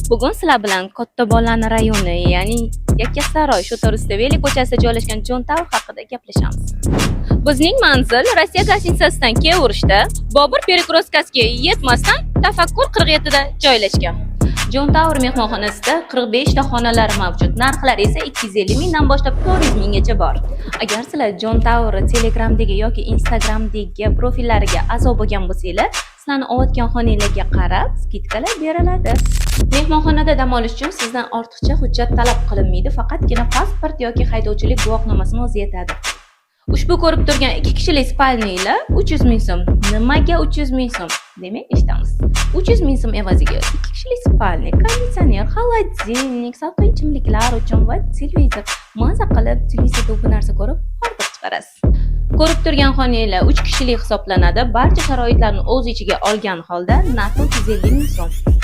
Bugun sizlar bilan Kottobonlar rayoni, ya'ni Yakkasaroy Sho'torustaveli ko'chasida joylashgan John Tower haqida gaplashamiz. Bizning manzil Rossiya gostitsasidan Kiyevurishda, Bobur Perekroskasiga yetmasdan Tafakkur 47 da joylashgan. John Tower mehmonxonasida 45 ta xonalar mavjud. Narxlar esa 250 mingdan boshlab 400 minggacha bor. Agar sizlar John Tower Telegramdagi yoki Instagramdagi profillariga a'zo bo'lgan bo'lsanglar, sizlarni olayotgan xonangizga qarab skidkalar beriladi. Mehmonxonada dam olish uchun sizdan ortiqcha hujjat talab qilinmaydi, faqatgina pasport yoki haydovchilik guvohnomasini o'zi yetadi. Ushbu ko'rib turgan 2 kishilik spalniyalar 300 ming so'm. Nimaga 300 ming so'm? Demak, eshitamiz. 300 ming so'm evaziga 2 kishilik spalniya, konditsioner, xolodilnik, salqin ichimliklar uchun va televizor. Maza qilib televizorda bu narsa ko'rib hordiq chiqarasiz. Ko'rib turgan xonanglar 3 kishilik hisoblanadi. Barcha sharoitlarni o'z ichiga olgan holda narxi 350 ming so'm.